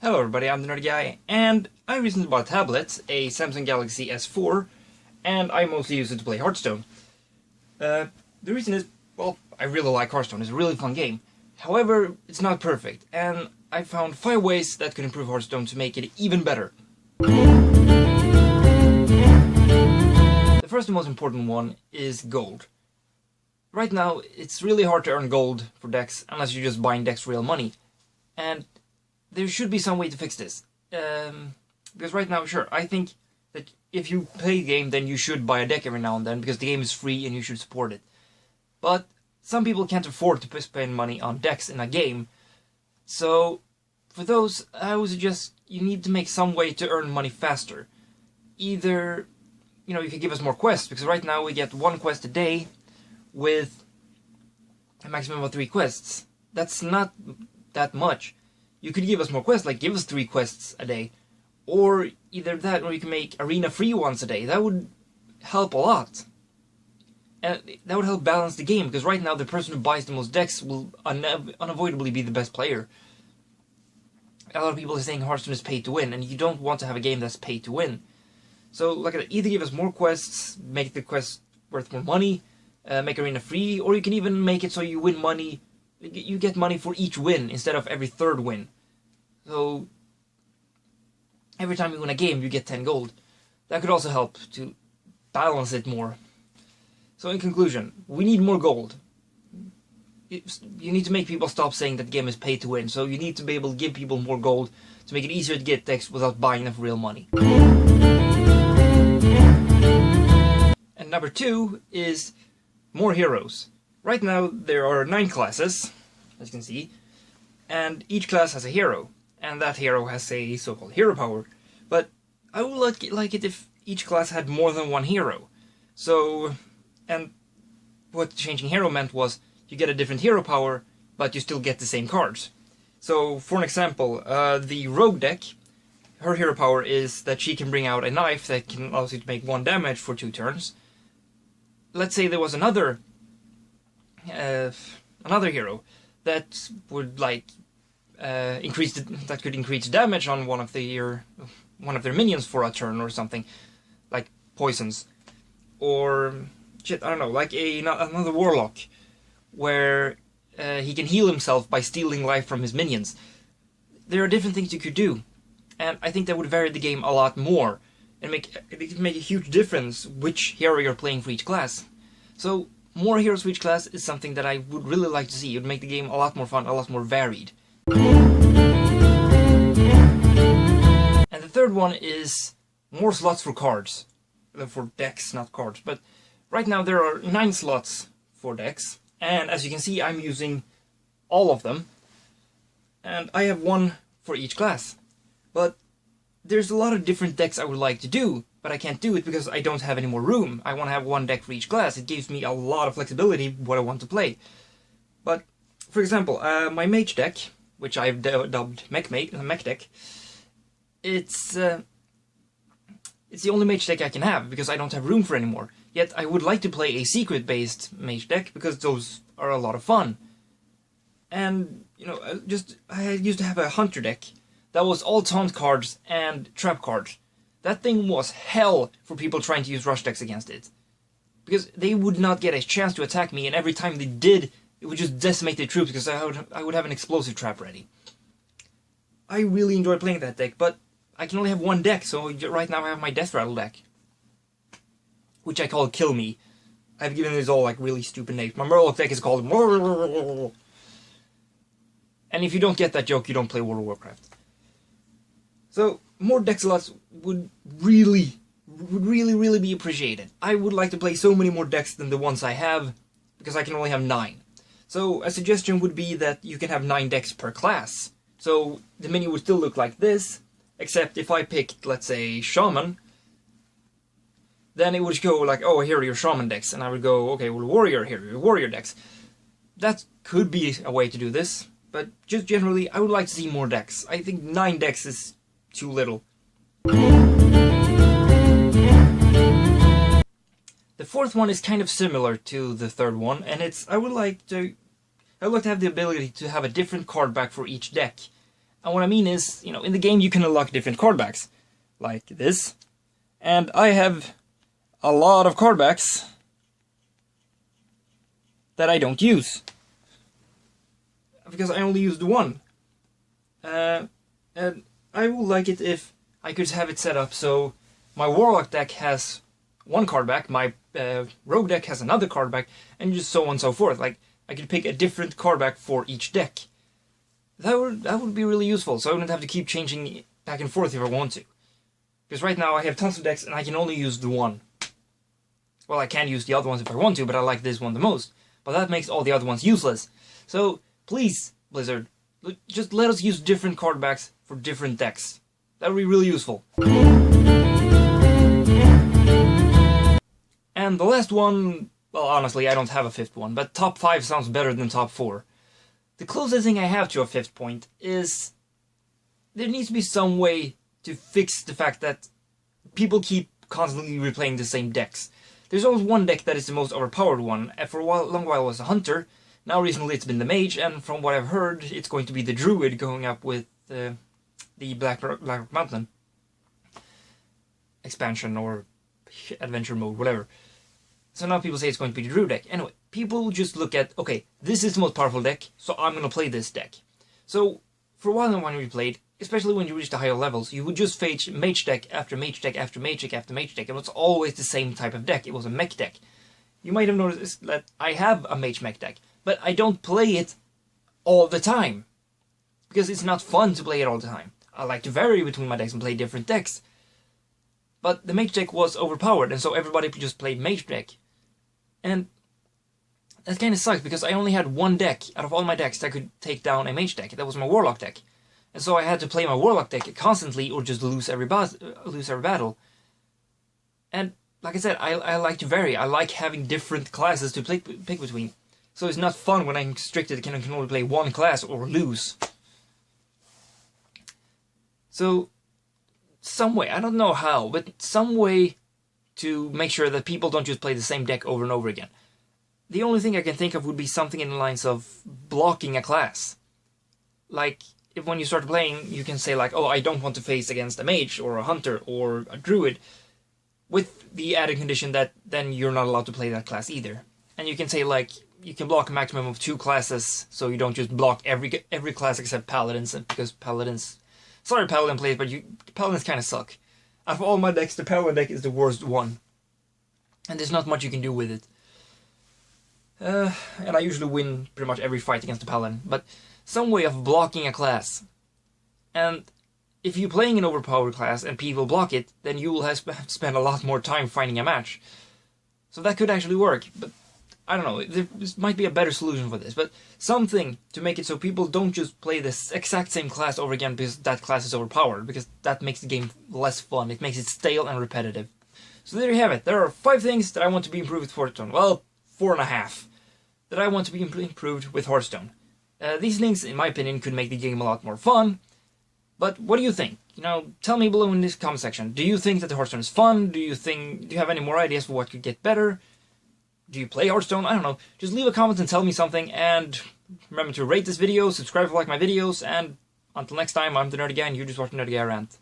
Hello everybody, I'm the Nerdy Guy, and I recently bought a tablet, a Samsung Galaxy S4, and I mostly use it to play Hearthstone. The reason is, well, I really like Hearthstone, it's a really fun game. However, it's not perfect, and I found 5 ways that could improve Hearthstone to make it even better. The first and most important one is gold. Right now, it's really hard to earn gold for decks unless you're just buying decks for real money, and there should be some way to fix this. Because right now, sure, I think that if you play the game, then you should buy a deck every now and then, because the game is free and you should support it. But some people can't afford to spend money on decks in a game. So, for those, I would suggest you need to make some way to earn money faster. Either, you could give us more quests, because right now we get 1 quest a day with a maximum of 3 quests. That's not that much. You could give us more quests, like give us 3 quests a day. Or either that, or you can make arena free once a day. That would help a lot. And that would help balance the game, because right now the person who buys the most decks will unavoidably be the best player. A lot of people are saying Hearthstone is pay to win, and you don't want to have a game that's pay to win. So, like, either give us more quests, make the quests worth more money, make arena free, or you can even make it so you win money. You get money for each win instead of every 3rd win. So, every time you win a game, you get 10 gold. That could also help to balance it more. So, in conclusion, we need more gold. You need to make people stop saying that the game is pay to win. So, you need to be able to give people more gold to make it easier to get decks without buying them for real money. And number 2 is more heroes. Right now, there are 9 classes, as you can see, and each class has a hero, and that hero has a so-called hero power. But I would like it if each class had more than 1 hero. So, and what changing hero meant was you get a different hero power, but you still get the same cards. So, for an example, the rogue deck, her hero power is that she can bring out a knife that can allow you to make 1 damage for 2 turns. Let's say there was another hero that would that could increase damage on one of their minions for a turn or something, like poisons, or shit, I don't know, like another warlock where he can heal himself by stealing life from his minions. There are different things you could do, and I think that would vary the game a lot more and it could make a huge difference which hero you're playing for each class. So, more heroes for each class is something that I would really like to see. It would make the game a lot more fun, a lot more varied. And the third one is more slots for cards. For decks, not cards. But right now there are 9 slots for decks. And as you can see, I'm using all of them. And I have 1 for each class. But there's a lot of different decks I would like to do. But I can't do it because I don't have any more room. I want to have 1 deck for each class. It gives me a lot of flexibility what I want to play. But, for example, my mage deck, which I've dubbed mech deck, it's the only mage deck I can have because I don't have room for anymore. Yet I would like to play a secret-based mage deck because those are a lot of fun. And, I used to have a hunter deck that was all taunt cards and trap cards. That thing was hell for people trying to use rush decks against it. Because they would not get a chance to attack me, and every time they did, it would just decimate their troops because I would have an explosive trap ready. I really enjoy playing that deck, but I can only have 1 deck, so right now I have my Death Rattle deck. Which I call Kill Me. I've given these all really stupid names. My Murloc deck is called... And if you don't get that joke, you don't play World of Warcraft. So, more deck slots would really be appreciated. I would like to play so many more decks than the ones I have, because I can only have 9. So, a suggestion would be that you can have 9 decks per class. So, the menu would still look like this, except if I picked, let's say, Shaman, then it would go like, oh, here are your Shaman decks, and I would go, okay, well, Warrior, here are your Warrior decks. That could be a way to do this, but just generally, I would like to see more decks. I think 9 decks is too little. The fourth one is kind of similar to the third one, and I would like to have the ability to have a different card back for each deck. And what I mean is, you know, in the game you can unlock different card backs, like this. And I have a lot of card backs that I don't use, because I only used one. And I would like it if I could have it set up so my Warlock deck has one card back, my Rogue deck has another card back, and just so on and so forth. Like, I could pick a different card back for each deck. That would be really useful, so I wouldn't have to keep changing back and forth if I want to. Because right now I have tons of decks and I can only use the one. Well, I can use the other ones if I want to, but I like this one the most. But that makes all the other ones useless. So, please, Blizzard, just let us use different card backs for different decks. That would be really useful. And the last one, well, honestly, I don't have a fifth one, but top 5 sounds better than top 4. The closest thing I have to a fifth point is there needs to be some way to fix the fact that people keep constantly replaying the same decks. There's always one deck that is the most overpowered one. For a long while it was a Hunter. Now recently it's been the Mage, and from what I've heard, it's going to be the Druid going up with the Black Mountain expansion or adventure mode, whatever. So now people say it's going to be the Druid deck. Anyway, people just look at, okay, this is the most powerful deck, so I'm going to play this deck. So, for a while when we played, especially when you reach the higher levels, you would just fetch Mage deck after Mage deck after Mage deck after Mage deck. It was always the same type of deck. It was a mech deck. You might have noticed that I have a Mage mech deck, but I don't play it all the time. Because it's not fun to play it all the time. I like to vary between my decks and play different decks. But the Mage deck was overpowered, and so everybody just played Mage deck. And that kind of sucks, because I only had one deck out of all my decks that could take down a Mage deck. That was my Warlock deck. And so I had to play my Warlock deck constantly, or just lose every battle. And like I said, I like to vary. I like having different classes to pick between. So it's not fun when I'm restricted and can only play one class or lose. So, some way, I don't know how, but some way to make sure that people don't just play the same deck over and over again. The only thing I can think of would be something in the lines of blocking a class. Like, if when you start playing, you can say like, oh, I don't want to face against a Mage or a Hunter or a Druid, with the added condition that then you're not allowed to play that class either. And you can say like, you can block a maximum of 2 classes, so you don't just block every class except Paladins, because Paladins... Sorry, Paladin players, but Paladins kind of suck. Out of all my decks, the Paladin deck is the worst one. And there's not much you can do with it. And I usually win pretty much every fight against the Paladin. But some way of blocking a class. And if you're playing an overpowered class and people block it, then you will have to spend a lot more time finding a match. So that could actually work, but I don't know, there might be a better solution for this, but something to make it so people don't just play this exact same class over again because that class is overpowered, because that makes the game less fun. It makes it stale and repetitive. So there you have it. There are 5 things that I want to be improved with Hearthstone. Well, 4.5 that I want to be improved with Hearthstone. These things, in my opinion, could make the game a lot more fun. But what do you think? You know, tell me below in this comment section. Do you think that the Hearthstone is fun? Do you have any more ideas for what could get better? Do you play Hearthstone? I don't know. Just leave a comment and tell me something, and remember to rate this video, subscribe if you like my videos, and until next time, I'm the Nerdy Guy, and you just watched Nerdy Guy Rant.